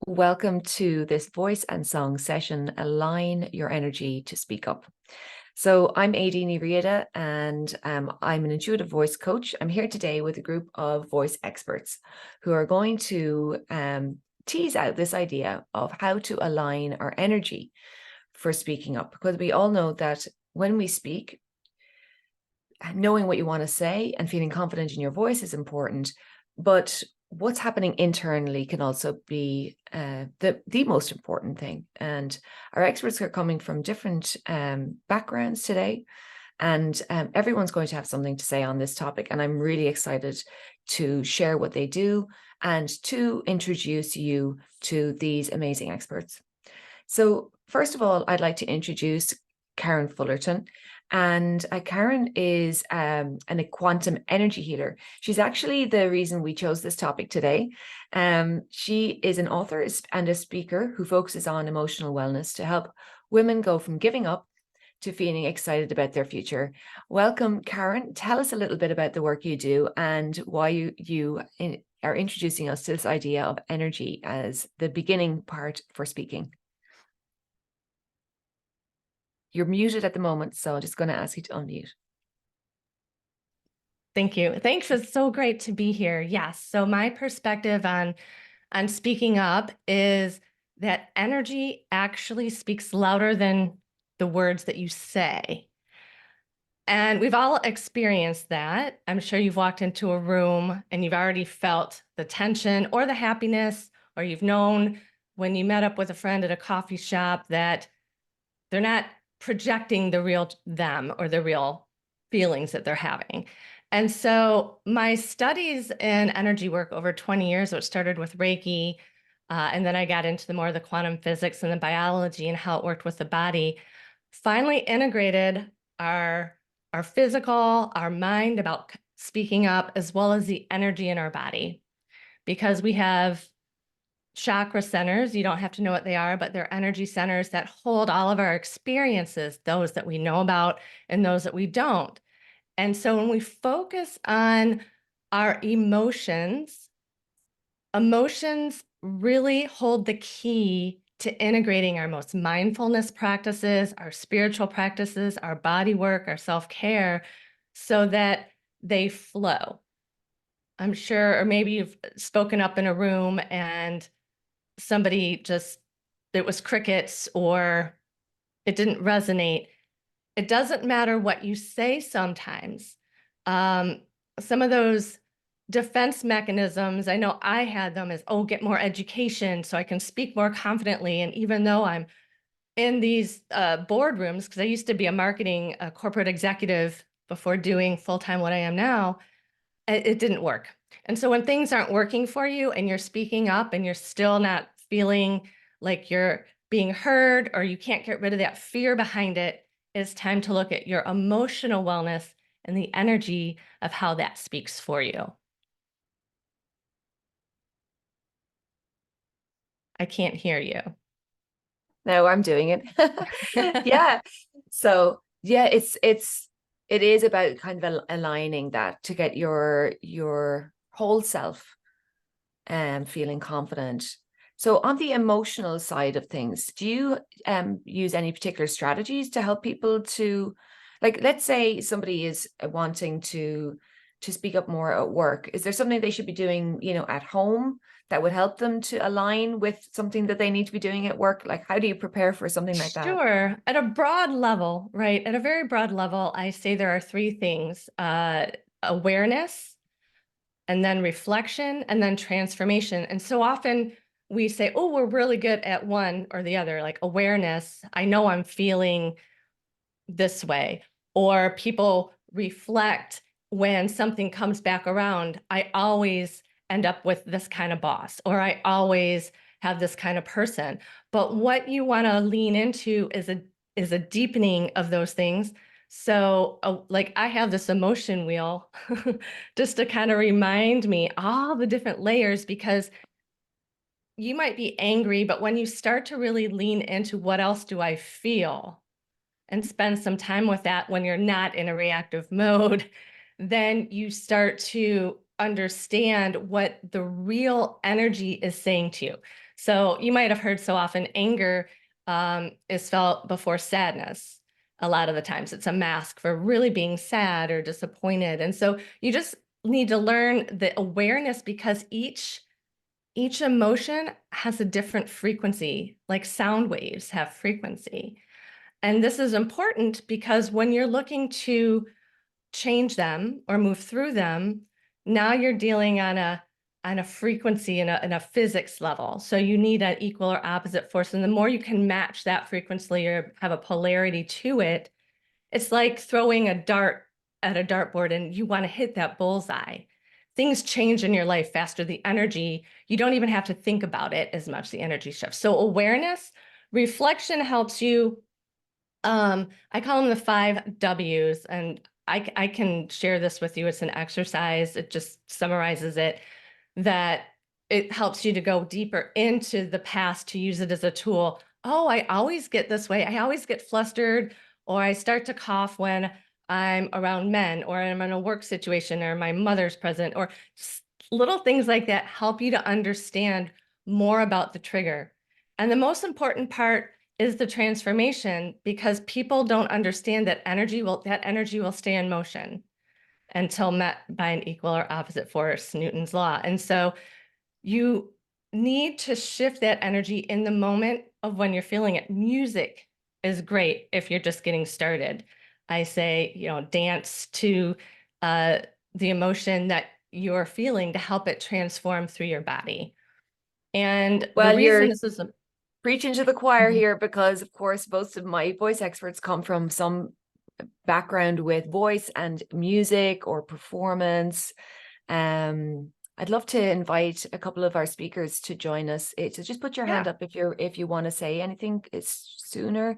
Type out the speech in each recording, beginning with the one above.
Welcome to this voice and song session, Align Your Energy to Speak Up. So I'm Aideen Ni Riada, and I'm an intuitive voice coach. I'm here today with a group of voice experts who are going to tease out this idea of how to align our energy for speaking up, because we all know that when we speak, knowing what you want to say and feeling confident in your voice is important, but what's happening internally can also be the most important thing. And our experts are coming from different backgrounds today, and everyone's going to have something to say on this topic. And I'm really excited to share what they do and to introduce you to these amazing experts. So first of all, I'd like to introduce Karen Fullerton. And Karen is a quantum energy healer. She's actually the reason we chose this topic today. She is an author and a speaker who focuses on emotional wellness to help women go from giving up to feeling excited about their future. Welcome, Karen. Tell us a little bit about the work you do and why you are introducing us to this idea of energy as the beginning part for speaking. You're muted at the moment, so I'm just going to ask you to unmute. Thank you. Thanks. It's so great to be here. Yes. So my perspective on speaking up is that energy actually speaks louder than the words that you say. And we've all experienced that. I'm sure you've walked into a room and you've already felt the tension or the happiness, or you've known when you met up with a friend at a coffee shop that they're not projecting the real them or the real feelings that they're having. And so my studies in energy work over 20 years, which started with Reiki, and then I got into more of the quantum physics and the biology and how it worked with the body, finally integrated our physical, our mind about speaking up, as well as the energy in our body, because we have chakra centers. You don't have to know what they are, but they're energy centers that hold all of our experiences, those that we know about and those that we don't. And so when we focus on our emotions really hold the key to integrating our most mindfulness practices, our spiritual practices, our body work, our self-care, so that they flow. I'm sure, or maybe you've spoken up in a room and somebody it was crickets or it didn't resonate. It doesn't matter what you say sometimes. Some of those defense mechanisms, I know I had them as, get more education so I can speak more confidently. And even though I'm in these boardrooms, because I used to be a corporate executive before doing full-time what I am now, it didn't work. And so when things aren't working for you and you're speaking up and you're still not feeling like you're being heard, or you can't get rid of that fear behind it, it's time to look at your emotional wellness and the energy of how that speaks for you. I can't hear you. No, I'm doing it. Yeah. So yeah, it is about kind of aligning that to get your whole self feeling confident. So on the emotional side of things, do you use any particular strategies to help people to, like, let's say somebody is wanting to speak up more at work. Is there something they should be doing, at home that would help them to align with something that they need to be doing at work? Like, how do you prepare for something like that? Sure. At a broad level, right? At a very broad level, I say there are three things: awareness, and then reflection, and then transformation. And so often we say, oh, we're really good at one or the other, like awareness. I know I'm feeling this way. Or people reflect when something comes back around. I always end up with this kind of boss, or I always have this kind of person. But what you want to lean into is a deepening of those things. So like I have this emotion wheel just to kind of remind me all the different layers, because you might be angry, but when you start to really lean into what else do I feel and spend some time with that when you're not in a reactive mode, then you start to understand what the real energy is saying to you. So you might have heard so often anger is felt before sadness. A lot of the times it's a mask for really being sad or disappointed. And so you just need to learn the awareness, because each emotion has a different frequency, like sound waves have frequency. And this is important because when you're looking to change them or move through them, now you're dealing on a frequency and a physics level. So you need an equal or opposite force. And the more you can match that frequency or have a polarity to it, it's like throwing a dart at a dartboard and you want to hit that bullseye. Things change in your life faster. The energy, you don't even have to think about it as much. The energy shifts. So awareness, reflection helps you. I call them the 5 Ws, and I can share this with you. It's an exercise. It just summarizes it, that it helps you to go deeper into the past to use it as a tool. Oh, I always get this way. I always get flustered, or I start to cough when I'm around men, or I'm in a work situation, or my mother's present, or just little things like that help you to understand more about the trigger. And the most important part is the transformation, because people don't understand that that energy will stay in motion until met by an equal or opposite force, Newton's law. And so you need to shift that energy in the moment of when you're feeling it. Music is great if you're just getting started. I say, dance to the emotion that you're feeling to help it transform through your body. And the Well, reason you're this is preaching to the choir Mhm. here because, of course, most of my voice experts come from some background with voice and music or performance. I'd love to invite a couple of our speakers to join us. So just put your hand Yeah. up if you want to say anything. It's sooner,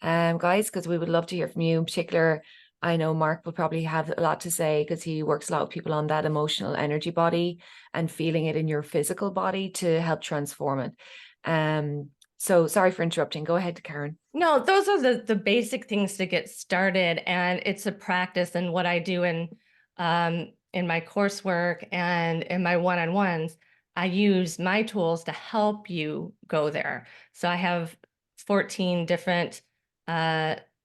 guys, because we would love to hear from you. In particular, I know Mark will probably have a lot to say because he works a lot with people on that emotional energy body and feeling it in your physical body to help transform it. So sorry for interrupting. Go ahead, Karen. No, those are the basic things to get started, and it's a practice. And what I do in my coursework and in my one-on-ones, I use my tools to help you go there. So I have 14 different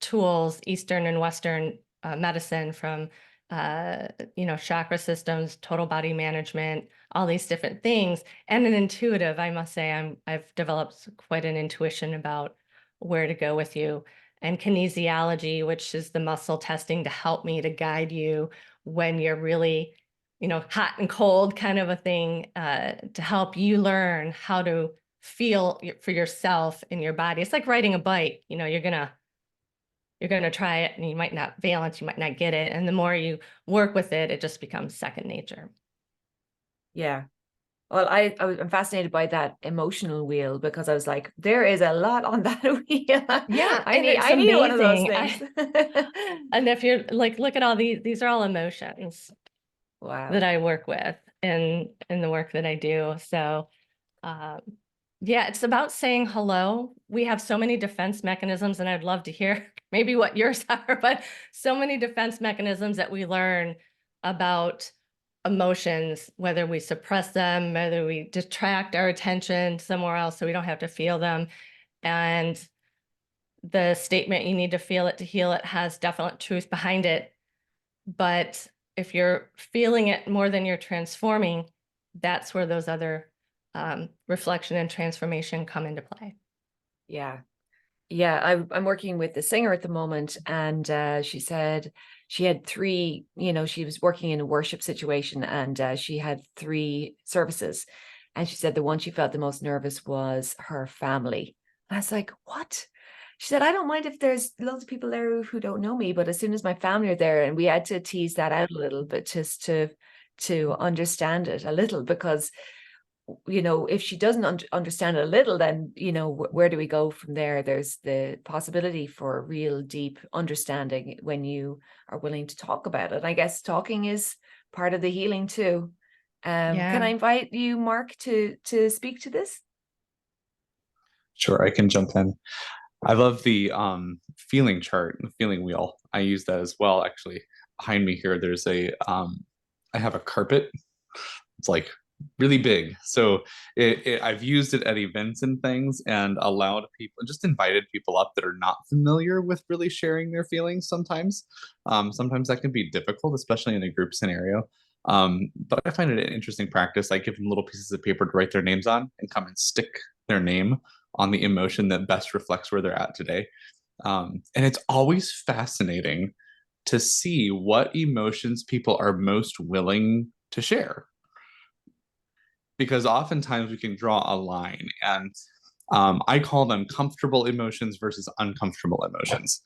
tools, Eastern and Western medicine, from chakra systems, total body management, all these different things, and an intuitive. I must say, I've developed quite an intuition about where to go with you, and kinesiology, which is the muscle testing to help me to guide you when you're really, hot and cold kind of a thing, to help you learn how to feel for yourself in your body. It's like riding a bike. You're gonna try it and you might not balance, you might not get it. And the more you work with it, it just becomes second nature. Yeah. Well, I'm fascinated by that emotional wheel because I was like, there is a lot on that wheel. Yeah, and it's I need one of those amazing. things. And if you're like, look at all these are all emotions that Wow. I work with in the work that I do. So um, yeah, it's about saying hello. We have so many defense mechanisms, and I'd love to hear maybe what yours are, but so many defense mechanisms that we learn about emotions, whether we suppress them, whether we detract our attention somewhere else so we don't have to feel them. And the statement, you need to feel it to heal it, has definite truth behind it. But if you're feeling it more than you're transforming, that's where those other reflection and transformation come into play. Yeah. Yeah, I'm working with the singer at the moment, and she said she had three, she was working in a worship situation, and she had three services. And she said the one she felt the most nervous was her family. I was like, what? She said, I don't mind if there's loads of people there who don't know me, but as soon as my family are there, and we had to tease that out a little bit just to understand it a little, because if she doesn't understand it a little, then where do we go from there? There's the possibility for real deep understanding when you are willing to talk about it. I guess talking is part of the healing too. Can I Yeah. invite you, Mark, to speak to this? Sure, I can jump in. I love the feeling chart, the feeling wheel. I use that as well. Actually, behind me here, there's I have a carpet It's like really big. So I've used it at events and things and allowed people, just invited people up that are not familiar with really sharing their feelings sometimes. Sometimes that can be difficult, especially in a group scenario. But I find it an interesting practice. I give them little pieces of paper to write their names on and come and stick their name on the emotion that best reflects where they're at today. And it's always fascinating to see what emotions people are most willing to share, because oftentimes we can draw a line, and I call them comfortable emotions versus uncomfortable emotions.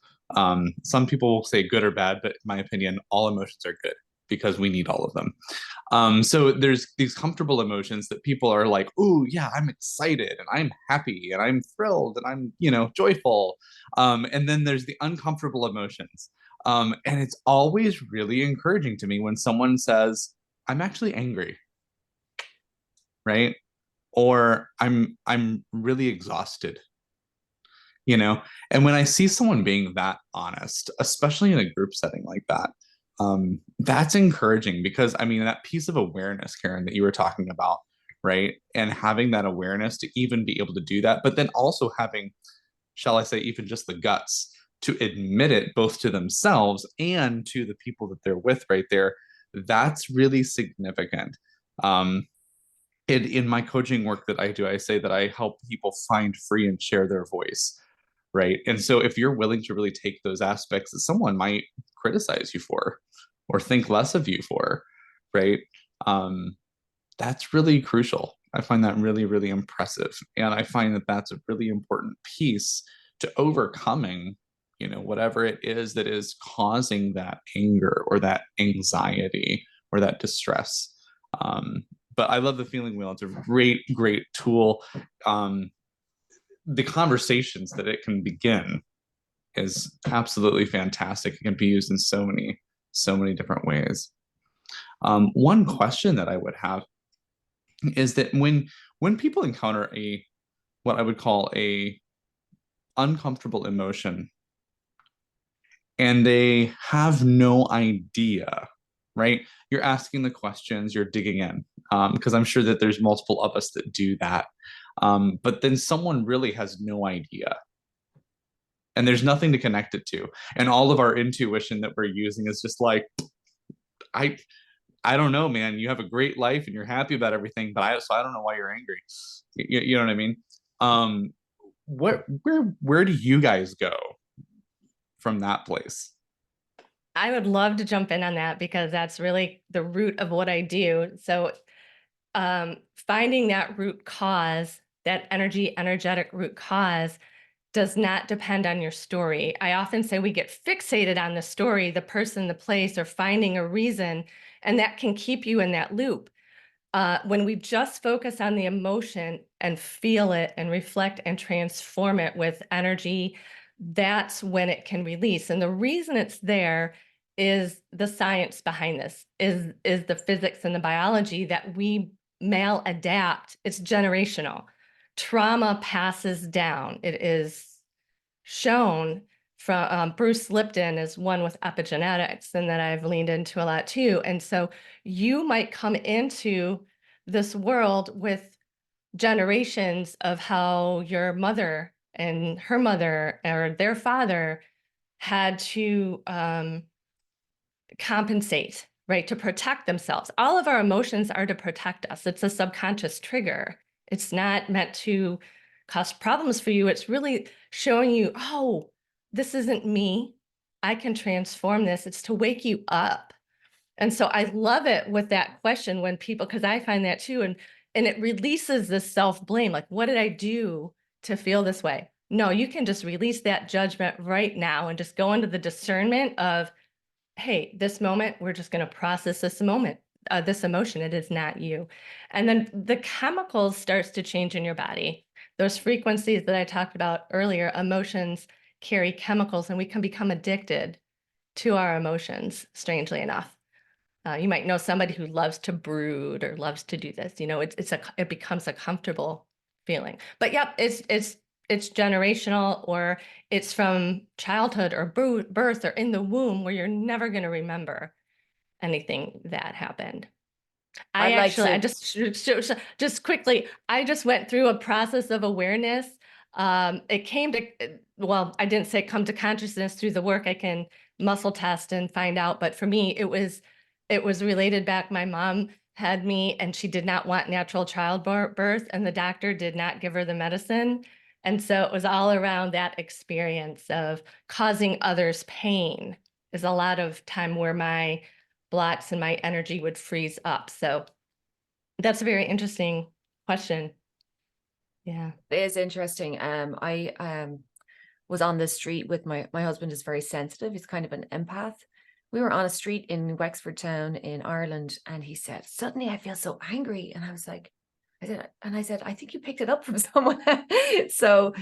Some people will say good or bad, but in my opinion, all emotions are good because we need all of them. So there's these comfortable emotions that people are like, oh yeah, I'm excited and I'm happy and I'm thrilled and I'm, joyful. And then there's the uncomfortable emotions. And it's always really encouraging to me when someone says, I'm actually angry, right? Or I'm really exhausted, and when I see someone being that honest, especially in a group setting like that, that's encouraging, because I mean, that piece of awareness, Karen, that you were talking about, right? And having that awareness to even be able to do that, but then also having, shall I say, even just the guts to admit it both to themselves and to the people that they're with right there, that's really significant. In my coaching work that I do, I say that I help people find free and share their voice, right? And so if you're willing to really take those aspects that someone might criticize you for or think less of you for, right? That's really crucial. I find that really, really impressive. And I find that that's a really important piece to overcoming, whatever it is that is causing that anger or that anxiety or that distress. But I love the feeling wheel. It's a great, great tool. The conversations that it can begin is absolutely fantastic. It can be used in so many different ways. One question that I would have is that when people encounter what I would call a uncomfortable emotion, and they have no idea, right? You're asking the questions, you're digging in, because I'm sure that there's multiple of us that do that. But then someone really has no idea, and there's nothing to connect it to. And all of our intuition that we're using is just like, I don't know, man. You have a great life and you're happy about everything, but I don't know why you're angry. You know what I mean? Where do you guys go from that place? I would love to jump in on that, because that's really the root of what I do. So finding that root cause, that energetic root cause, does not depend on your story. I often say we get fixated on the story, the person, the place, or finding a reason, and that can keep you in that loop. When we just focus on the emotion and feel it and reflect and transform it with energy, that's when it can release. And the reason it's there is the science behind this, is the physics and the biology that we maladapt. It's generational. Trauma passes down. It is shown from Bruce Lipton is one with epigenetics, and that I've leaned into a lot too. And so you might come into this world with generations of how your mother and her mother or their father had to compensate, right, to protect themselves. All of our emotions are to protect us. It's a subconscious trigger. It's not meant to cause problems for you. It's really showing you, oh, this isn't me. I can transform this. It's to wake you up. And so I love it with that question when people, because I find that too, and it releases this self-blame. Like, what did I do to feel this way? No, you can just release that judgment right now and just go into the discernment of, hey, this moment, we're just going to process this emotion. It is not you. And then the chemicals starts to change in your body. Those frequencies that I talked about earlier, emotions carry chemicals, and we can become addicted to our emotions, strangely enough. You might know somebody who loves to brood or loves to do this. It becomes a comfortable feeling. But yep, it's generational, or it's from childhood or birth or in the womb, where you're never going to remember anything that happened. I I'd like actually, I to. just quickly, I just went through a process of awareness. It came to, well, I didn't say come to consciousness through the work. I can muscle test and find out. But for me, it was related back. My mom had me and she did not want natural childbirth, and the doctor did not give her the medicine. And so it was all around that experience of causing others pain is a lot of time where my blocks and my energy would freeze up. So that's a very interesting question. Yeah. It is interesting. I was on the street with my husband is very sensitive. He's kind of an empath. We were on a street in Wexford Town in Ireland, and he said, "Suddenly I feel so angry." And I was like, I said, "I think you picked it up from someone." So,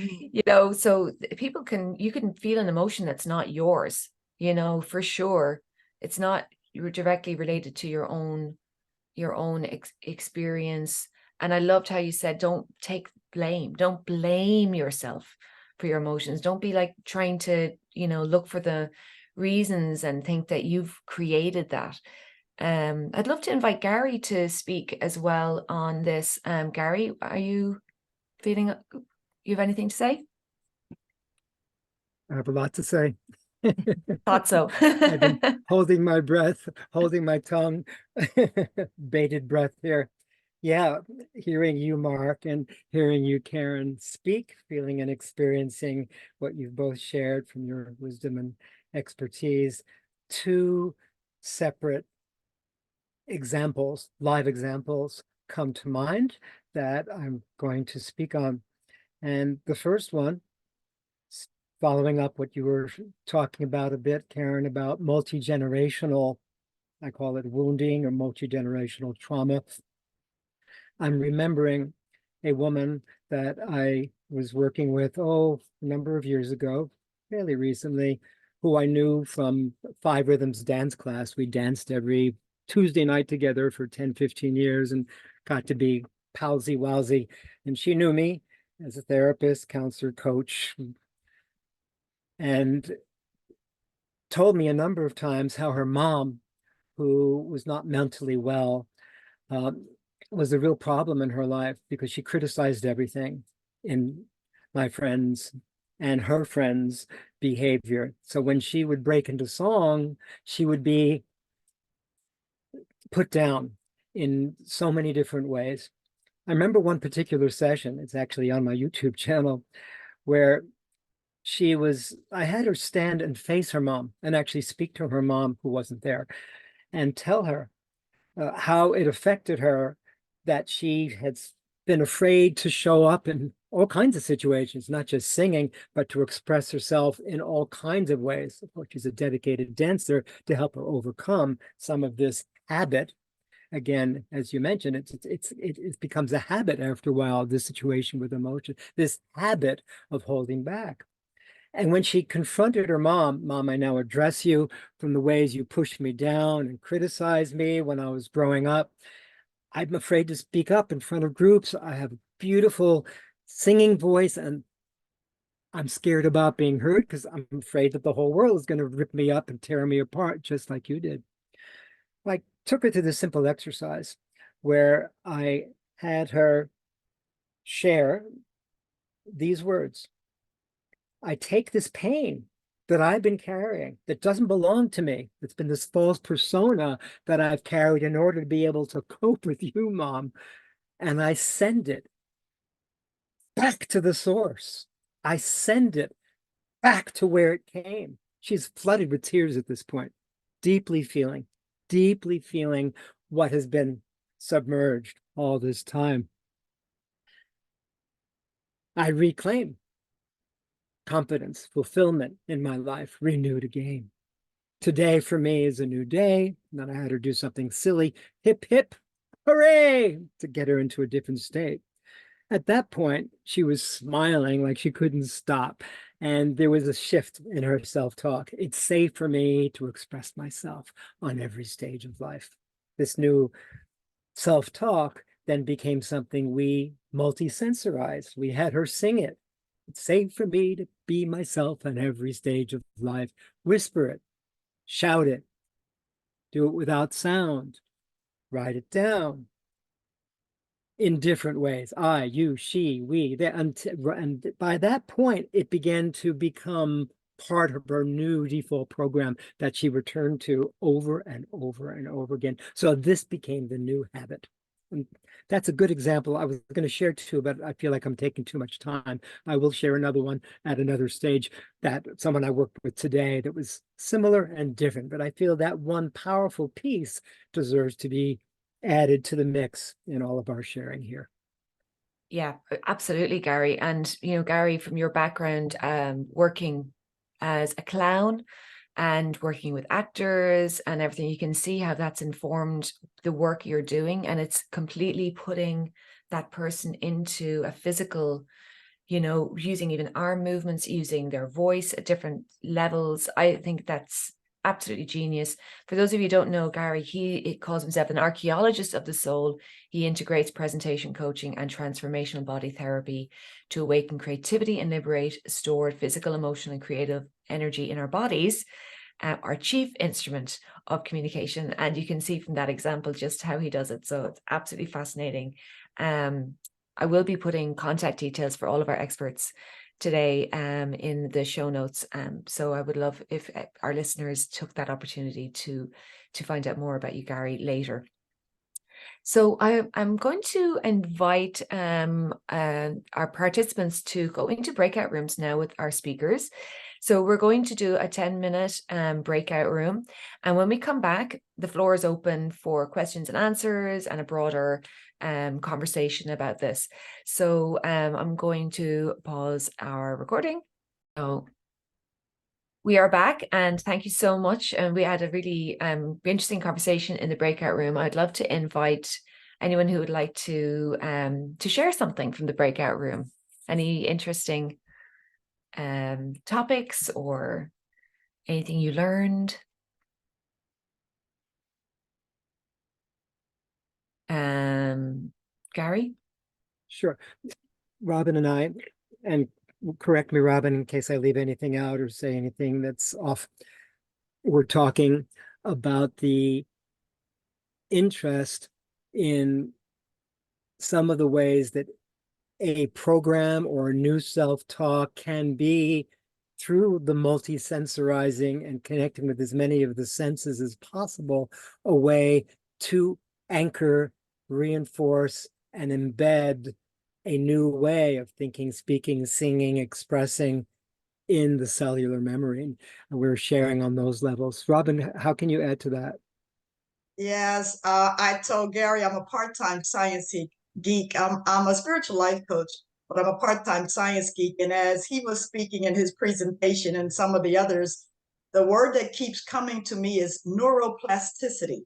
so people you can feel an emotion that's not yours, for sure. It's not directly related to your own experience. And I loved how you said, don't blame yourself for your emotions. Don't be like trying to, look for the reasons and think that you've created that. I'd love to invite Gary to speak as well on this. Gary, are you feeling, you have anything to say? I have a lot to say. Thought so. I've been holding my breath, holding my tongue, bated breath here. Yeah, hearing you, Mark, and hearing you, Karen, speak, feeling and experiencing what you've both shared from your wisdom and expertise. Two separate examples, live examples, come to mind that I'm going to speak on. And the first one, following up what you were talking about a bit, Karen, about multi-generational, I call it wounding or multi-generational trauma. I'm remembering a woman that I was working with, a number of years ago, fairly recently, who I knew from Five Rhythms dance class. We danced every Tuesday night together for 10, 15 years and got to be palsy-walsy. And she knew me as a therapist, counselor, coach, and told me a number of times how her mom, who was not mentally well, was a real problem in her life because she criticized everything in my friends and her friends' behavior. So when she would break into song, she would be put down in so many different ways. I remember one particular session, it's actually on my YouTube channel, where I had her stand and face her mom and actually speak to her mom who wasn't there and tell her how it affected her that she had been afraid to show up in all kinds of situations, not just singing, but to express herself in all kinds of ways. Of course, she's a dedicated dancer to help her overcome some of this habit. Again, as you mentioned, it becomes a habit after a while, this situation with emotion, this habit of holding back. And when she confronted her mom, I now address you from the ways you pushed me down and criticized me when I was growing up. I'm afraid to speak up in front of groups. I have a beautiful singing voice and I'm scared about being heard because I'm afraid that the whole world is going to rip me up and tear me apart, just like you did. I took her through this simple exercise where I had her share these words. I take this pain that I've been carrying that doesn't belong to me. It's been this false persona that I've carried in order to be able to cope with you, Mom. And I send it back to the source. I send it back to where it came. She's flooded with tears at this point, deeply feeling what has been submerged all this time. I reclaim confidence, fulfillment in my life, renewed again. Today for me is a new day. And then I had her do something silly, hip, hip, hooray, to get her into a different state. At that point, she was smiling like she couldn't stop. And there was a shift in her self-talk. It's safe for me to express myself on every stage of life. This new self-talk then became something we multi-sensorized. We had her sing it. It's safe for me to be myself on every stage of life. Whisper it, shout it, do it without sound. write it down in different ways. I, you, she, we. And by that point, it began to become part of her new default program that she returned to over and over and over again. So this became the new habit. And that's a good example. I was going to share two, but I feel like I'm taking too much time. I will share another one at another stage, that someone I worked with today that was similar and different. But I feel that one powerful piece deserves to be added to the mix in all of our sharing here. Yeah, absolutely, Gary. And, you know, Gary, from your background, working as a clown and working with actors and everything, you can see how that's informed the work you're doing. And it's completely putting that person into a physical, you know, using even arm movements, using their voice at different levels. I think that's absolutely genius. For those of you who don't know Gary, he calls himself an archaeologist of the soul. He integrates presentation coaching and transformational body therapy to awaken creativity and liberate stored physical, emotional, and creative energy in our bodies, our chief instrument of communication. And you can see from that example just how he does it. So it's absolutely fascinating. I will be putting contact details for all of our experts today in the show notes. So I would love if our listeners took that opportunity to find out more about you, Gary, later. So I'm going to invite our participants to go into breakout rooms now with our speakers. So we're going to do a 10-minute breakout room. And when we come back, the floor is open for questions and answers and a broader conversation about this. So I'm going to pause our recording. So we are back, and thank you so much. And we had a really interesting conversation in the breakout room. I'd love to invite anyone who would like to share something from the breakout room. Any interesting topics or anything you learned? Gary? Sure. Robin and I, and correct me, Robin, in case I leave anything out or say anything that's off, we're talking about the interest in some of the ways that a program or a new self-talk can be, through the multi-sensorizing and connecting with as many of the senses as possible, a way to anchor, reinforce, and embed a new way of thinking, speaking, singing, expressing in the cellular memory. And we're sharing on those levels. Robin, how can you add to that? Yes, I told Gary I'm a part-time science geek. I'm a spiritual life coach, but I'm a part-time science geek. And as he was speaking in his presentation and some of the others, the word that keeps coming to me is neuroplasticity,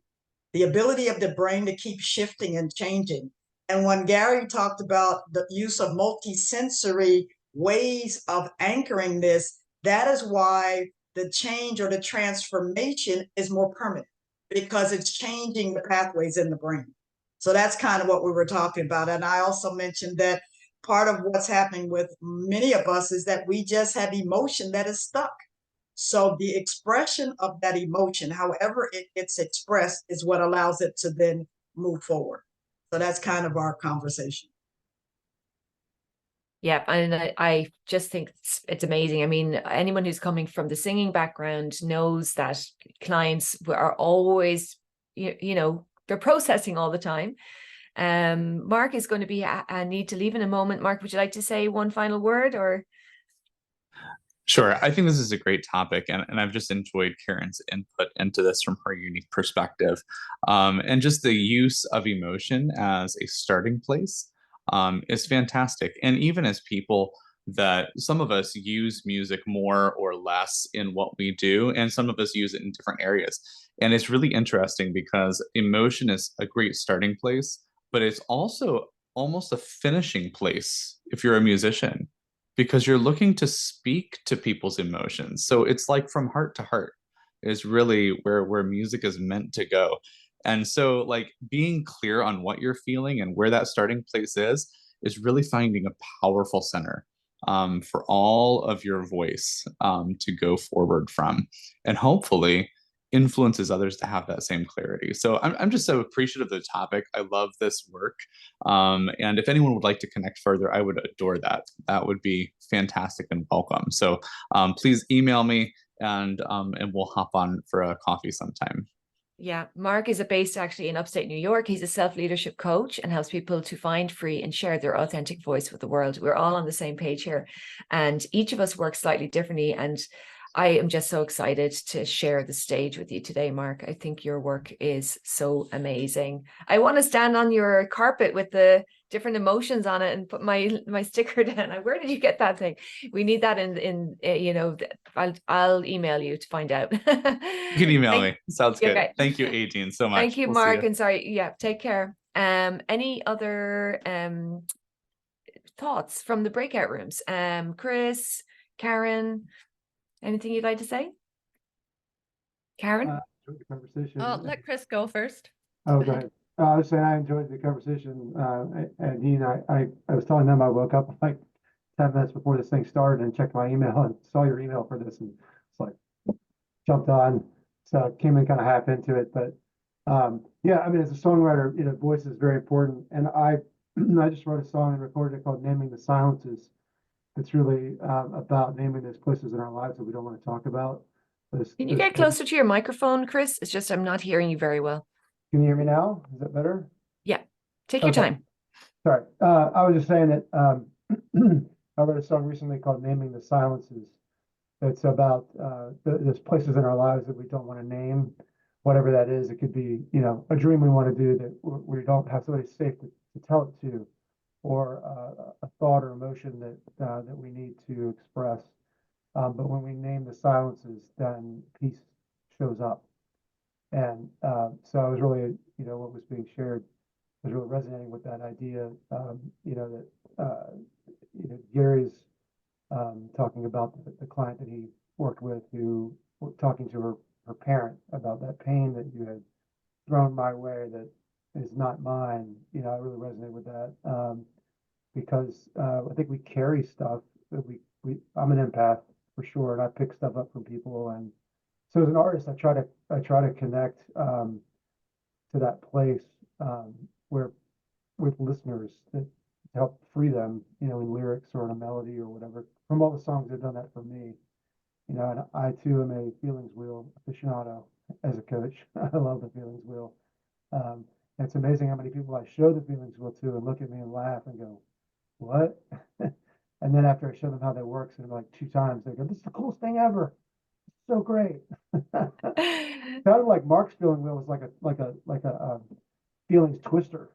the ability of the brain to keep shifting and changing. And when Gary talked about the use of multisensory ways of anchoring this, that is why the change or the transformation is more permanent, because it's changing the pathways in the brain. So that's kind of what we were talking about. And I also mentioned that part of what's happening with many of us is that we just have emotion that is stuck. So the expression of that emotion, however it gets expressed, is what allows it to then move forward. So that's kind of our conversation. Yeah, and I just think it's amazing. I mean, anyone who's coming from the singing background knows that clients are always, you know, they're processing all the time. Mark is going to be I need to leave in a moment. Mark, would you like to say one final word or? Sure. I think this is a great topic, and I've just enjoyed Karen's input into this from her unique perspective. And just the use of emotion as a starting place is fantastic. And even as people, that some of us use music more or less in what we do, and some of us use it in different areas. And it's really interesting because emotion is a great starting place, but it's also almost a finishing place if you're a musician, because you're looking to speak to people's emotions. So it's like from heart to heart is really where music is meant to go. And so like being clear on what you're feeling and where that starting place is really finding a powerful center for all of your voice to go forward from. And hopefully influences others to have that same clarity. So I'm just so appreciative of the topic. I love this work. And if anyone would like to connect further, I would adore that. That would be fantastic and welcome. So please email me and we'll hop on for a coffee sometime. Yeah, Mark is based actually in upstate New York. He's a self-leadership coach and helps people to find, free, and share their authentic voice with the world. We're all on the same page here, and each of us works slightly differently. And I am just so excited to share the stage with you today, Mark. I think your work is so amazing. I want to stand on your carpet with the different emotions on it and put my sticker down. Where did you get that thing? We need that in you know, I'll email you to find out. You can email me. Sounds good. Okay. Thank you, Aideen, so much. Thank you, We'll Mark. And sorry, yeah, take care. Any other thoughts from the breakout rooms? Chris, Karen, anything you'd like to say? Karen? Enjoyed the conversation. Oh, let Chris go first. Oh, go ahead. I was saying I enjoyed the conversation. Aideen, I was telling them I woke up like 10 minutes before this thing started and checked my email and saw your email for this, and it's like jumped on. So came in kind of half into it, but yeah, I mean, as a songwriter, you know, voice is very important. And I just wrote a song and recorded it called "Naming the Silences." It's really about naming those places in our lives that we don't want to talk about. Can you get closer to your microphone, Chris? It's just I'm not hearing you very well. Can you hear me now? Is that better? Yeah, take your time. Sorry. I was just saying that I wrote a song recently called "Naming the Silences." It's about there's places in our lives that we don't want to name, whatever that is. It could be, you know, a dream we want to do that we don't have somebody safe to tell it to, or a thought or emotion that we need to express. But when we name the silences, then peace shows up. And so I was really, you know, what was being shared was really resonating with that idea. You know, that you know, Gary's talking about the client that he worked with, who talking to her parent about that pain that you had thrown my way that is not mine. You know, I really resonate with that because I think we carry stuff that I'm an empath for sure, and I pick stuff up from people. And so as an artist, I try to connect to that place where with listeners that help free them, you know, in lyrics or in a melody or whatever. From all the songs that have done that for me, you know, and I too am a feelings wheel aficionado as a coach. I love the feelings wheel. And it's amazing how many people I show the feelings wheel to and look at me and laugh and go, "What?" And then after I show them how that works, and like 2 times, they go, "This is the coolest thing ever. It's so great." Sounded like Mark's feeling wheel was like a feelings twister.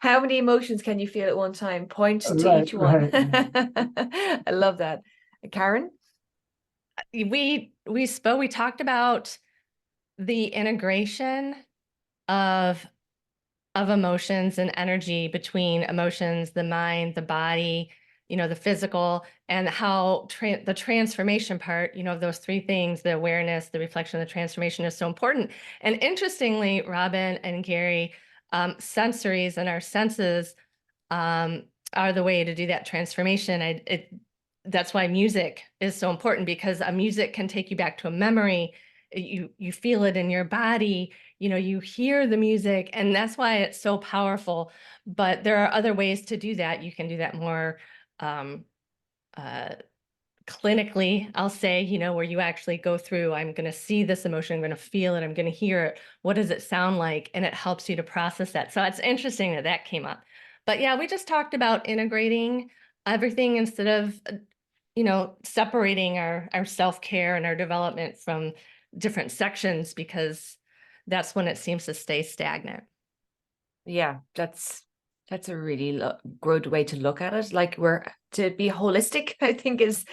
How many emotions can you feel at one time? Point to Right, each one. right. I love that. Karen? We talked about the integration of emotions and energy between emotions, the mind, the body, you know, the physical, and how the transformation part, you know, of those 3 things, the awareness, the reflection, the transformation is so important. And interestingly, Robin and Gary, sensories and our senses are the way to do that transformation. That's why music is so important, because a music can take you back to a memory. You feel it in your body, you know, you hear the music, and that's why it's so powerful. But there are other ways to do that. You can do that more clinically, I'll say, you know, where you actually go through, I'm going to see this emotion, I'm going to feel it, I'm going to hear it. What does it sound like? And it helps you to process that. So it's interesting that came up. But yeah, we just talked about integrating everything instead of, you know, separating our self-care and our development from different sections, because that's when it seems to stay stagnant. Yeah, that's a really good way to look at it. Like, we're to be holistic, I think is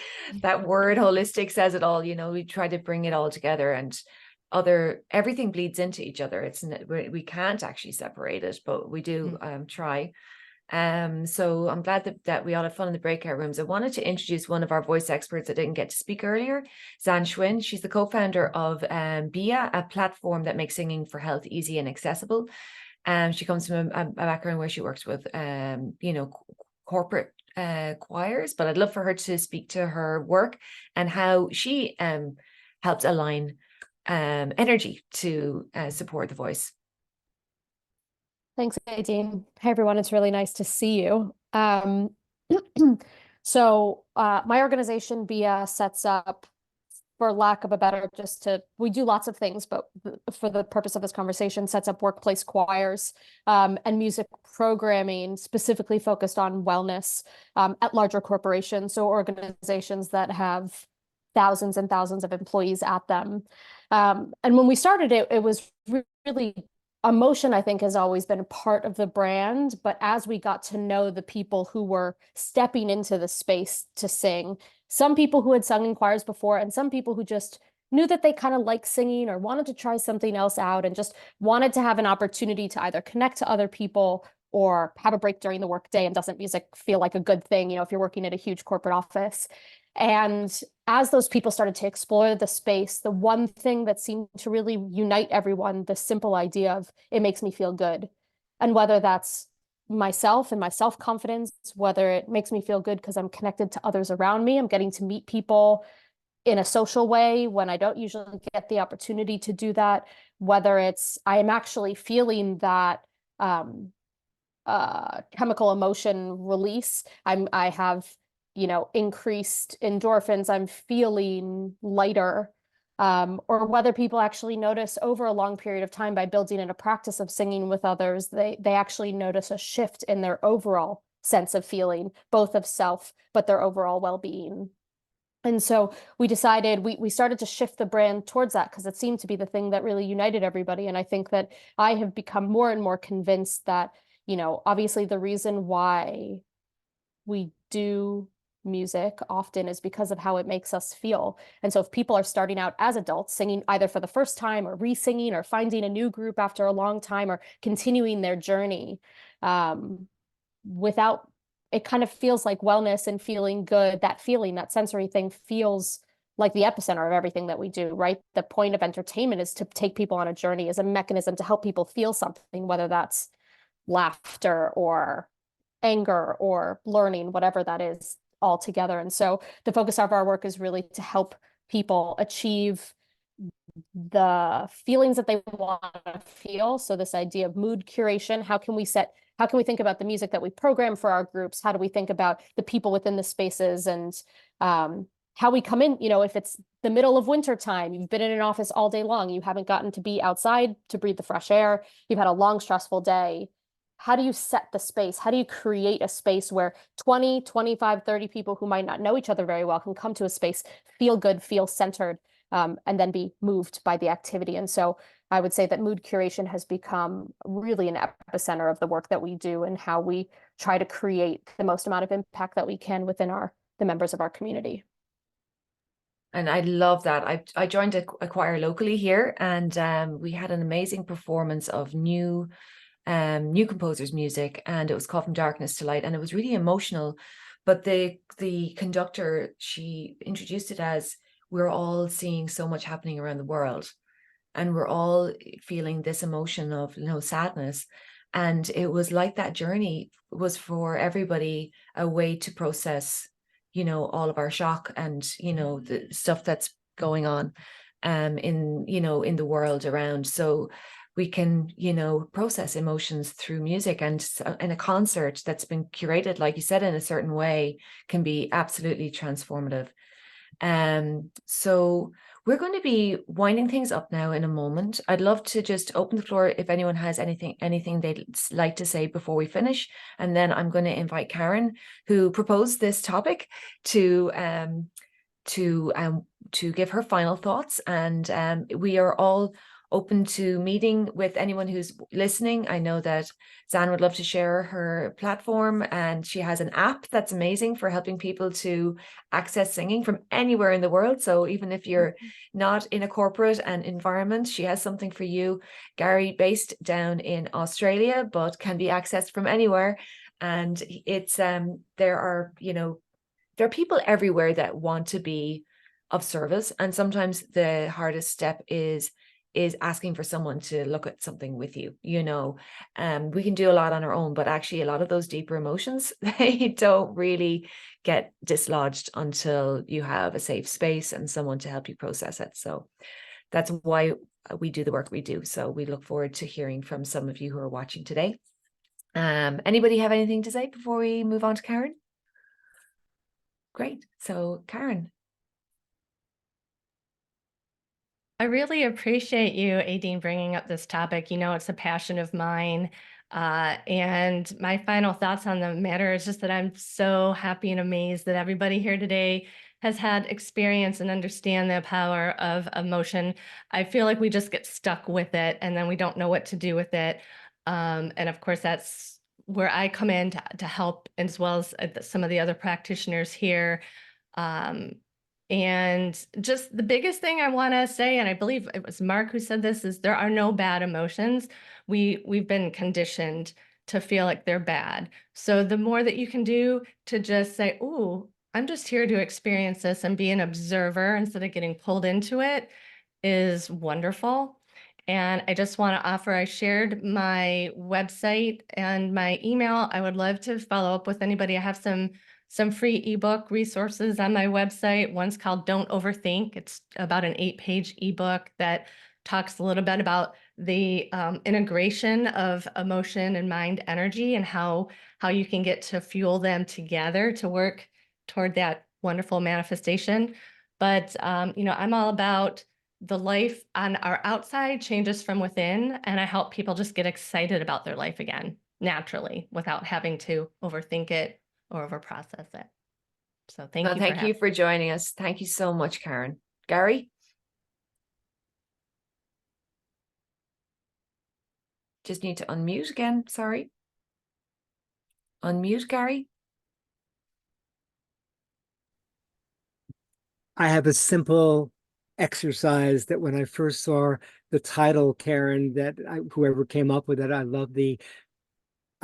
that word. Holistic says it all. You know, we try to bring it all together, and everything bleeds into each other. We can't actually separate it, but we do try. So I'm glad that we all had fun in the breakout rooms. I wanted to introduce one of our voice experts that didn't get to speak earlier, Xann Schwinn. She's the co-founder of Biiah, a platform that makes singing for health easy and accessible. She comes from a background where she works with, you know, corporate choirs, but I'd love for her to speak to her work and how she helps align energy to support the voice. Thanks, Aideen. Hey, everyone. It's really nice to see you. So my organization, Biiah, sets up, for lack of a better, we do lots of things, but for the purpose of this conversation, sets up workplace choirs and music programming specifically focused on wellness at larger corporations, so organizations that have thousands and thousands of employees at them. And when we started it was really, emotion, I think, has always been a part of the brand, but as we got to know the people who were stepping into the space to sing, some people who had sung in choirs before and some people who just knew that they kind of liked singing or wanted to try something else out and just wanted to have an opportunity to either connect to other people or have a break during the workday. And doesn't music feel like a good thing, if you're working at a huge corporate office? And as those people started to explore the space, the one thing that seemed to really unite everyone, the simple idea of it makes me feel good. And whether that's myself and my self-confidence, whether it makes me feel good because I'm connected to others around me, I'm getting to meet people in a social way when I don't usually get the opportunity to do that, whether it's I am actually feeling that chemical emotion release, I have increased endorphins, I'm feeling lighter, or whether people actually notice over a long period of time by building in a practice of singing with others, they actually notice a shift in their overall sense of feeling, both of self, but their overall well-being. And so we decided, we started to shift the brand towards that because it seemed to be the thing that really united everybody. And I think that I have become more and more convinced that, obviously the reason why we do music often is because of how it makes us feel. And so if people are starting out as adults singing either for the first time or re-singing or finding a new group after a long time or continuing their journey, without, it kind of feels like wellness and feeling good, that feeling, that sensory thing feels like the epicenter of everything that we do, right? The point of entertainment is to take people on a journey, as a mechanism to help people feel something, whether that's laughter or anger or learning, whatever that is, all together. And so the focus of our work is really to help people achieve the feelings that they want to feel. So this idea of mood curation, how can we think about the music that we program for our groups? How do we think about the people within the spaces and how we come in, if it's the middle of winter time, you've been in an office all day long, you haven't gotten to be outside to breathe the fresh air, you've had a long, stressful day. How do you set the space? How do you create a space where 20, 25, 30 people who might not know each other very well can come to a space, feel good, feel centered, and then be moved by the activity? And so I would say that mood curation has become really an epicenter of the work that we do and how we try to create the most amount of impact that we can within the members of our community. And I love that. I joined a choir locally here, and we had an amazing performance of new composers' music, and it was called From Darkness to Light, and it was really emotional. But the conductor, she introduced it as, we're all seeing so much happening around the world, and we're all feeling this emotion of sadness. And it was like that journey was for everybody a way to process all of our shock and the stuff that's going on in the world around. So we can process emotions through music, and in a concert that's been curated, like you said, in a certain way, can be absolutely transformative. So we're going to be winding things up now in a moment. I'd love to just open the floor if anyone has anything they'd like to say before we finish, and then I'm going to invite Karen, who proposed this topic, to give her final thoughts. And we are all open to meeting with anyone who's listening. I know that Xann would love to share her platform, and she has an app that's amazing for helping people to access singing from anywhere in the world. So even if you're not in a corporate environment, she has something for you. Gary, based down in Australia, but can be accessed from anywhere. And it's there are people everywhere that want to be of service, and sometimes the hardest step is is asking for someone to look at something with you. You know, we can do a lot on our own, but actually a lot of those deeper emotions, they don't really get dislodged until you have a safe space and someone to help you process it. So that's why we do the work we do. So we look forward to hearing from some of you who are watching today. Anybody have anything to say before we move on to Karen? Great. So Karen. I really appreciate you, Aideen, bringing up this topic. You know, it's a passion of mine. And my final thoughts on the matter is just that I'm so happy and amazed that everybody here today has had experience and understand the power of emotion. I feel like we just get stuck with it and then we don't know what to do with it. And of course, that's where I come in to help, as well as some of the other practitioners here. And just the biggest thing I want to say, and I believe it was Mark who said this, is there are no bad emotions. We've been conditioned to feel like they're bad. So the more that you can do to just say, "Ooh, I'm just here to experience this and be an observer instead of getting pulled into it," is wonderful. And I just want to offer, I shared my website and my email. I would love to follow up with anybody. I have some free ebook resources on my website. One's called Don't Overthink. It's about an 8-page ebook that talks a little bit about the integration of emotion and mind energy and how you can get to fuel them together to work toward that wonderful manifestation. But, you know, I'm all about the life on our outside changes from within, and I help people just get excited about their life again, naturally, without having to overthink it or overprocess it. So thank you. Thank you for joining us. Thank you so much, Karen. Gary? Just need to unmute again. Sorry. Unmute, Gary. I have a simple exercise that when I first saw the title, Karen, whoever came up with it, I love the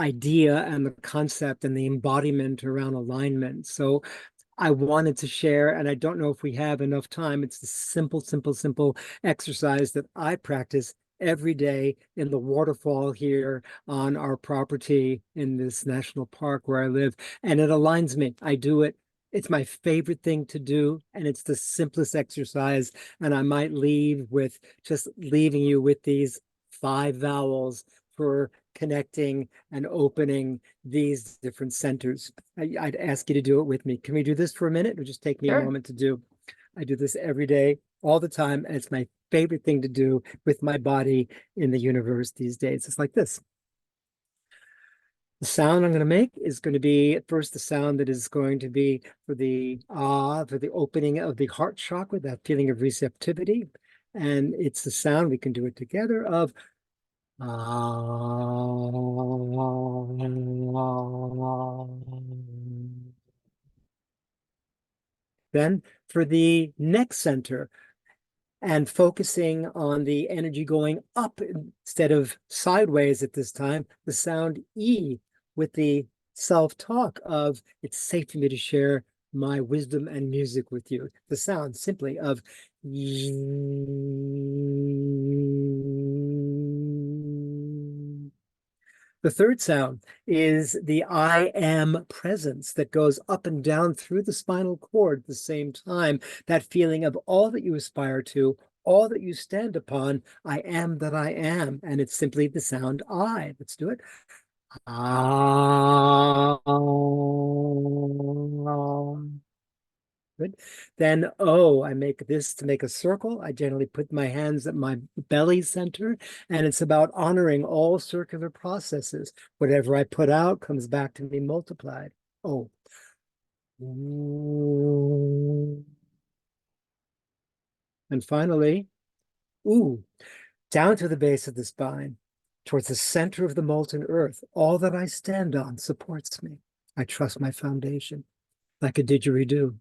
idea and the concept and the embodiment around alignment. So I wanted to share, and I don't know if we have enough time. It's the simple exercise that I practice every day in the waterfall here on our property in this national park where I live, and it aligns me. I do it. It's my favorite thing to do, and it's the simplest exercise. And I might leave with just leaving you with these 5 vowels for connecting and opening these different centers. I'd ask you to do it with me. Can we do this for a minute? It'll just take me a moment to do. I do this every day, all the time, and it's my favorite thing to do with my body in the universe these days. It's like this. The sound I'm going to make is going to be at first the sound that is going to be for the opening of the heart chakra, that feeling of receptivity. And it's the sound, we can do it together, of then for the neck center, and focusing on the energy going up instead of sideways at this time, the sound E, with the self-talk of, it's safe for me to share my wisdom and music with you. The sound simply of the third sound is the I am presence that goes up and down through the spinal cord at the same time. That feeling of all that you aspire to, all that you stand upon, I am that I am. And it's simply the sound I. Let's do it. Good. Then I make this to make a circle. I generally put my hands at my belly center, and it's about honoring all circular processes. Whatever I put out comes back to me multiplied. Oh. And finally, down to the base of the spine, towards the center of the molten earth. All that I stand on supports me. I trust my foundation, like a didgeridoo.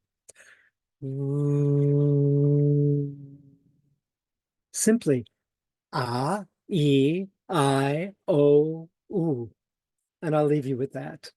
Simply A, E, I, O, U. And I'll leave you with that.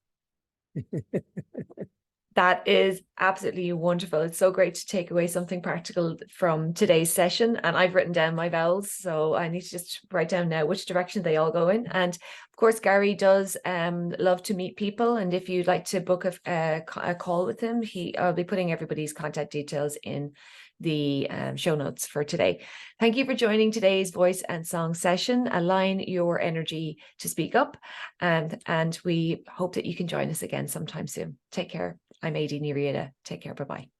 That is absolutely wonderful. It's so great to take away something practical from today's session. And I've written down my vowels, so I need to just write down now which direction they all go in. And of course, Gary does love to meet people. And if you'd like to book a call with him, I'll be putting everybody's contact details in the show notes for today. Thank you for joining today's voice and song session. Align your energy to speak up. And we hope that you can join us again sometime soon. Take care. I'm Aideen Ni Riada. Take care. Bye-bye.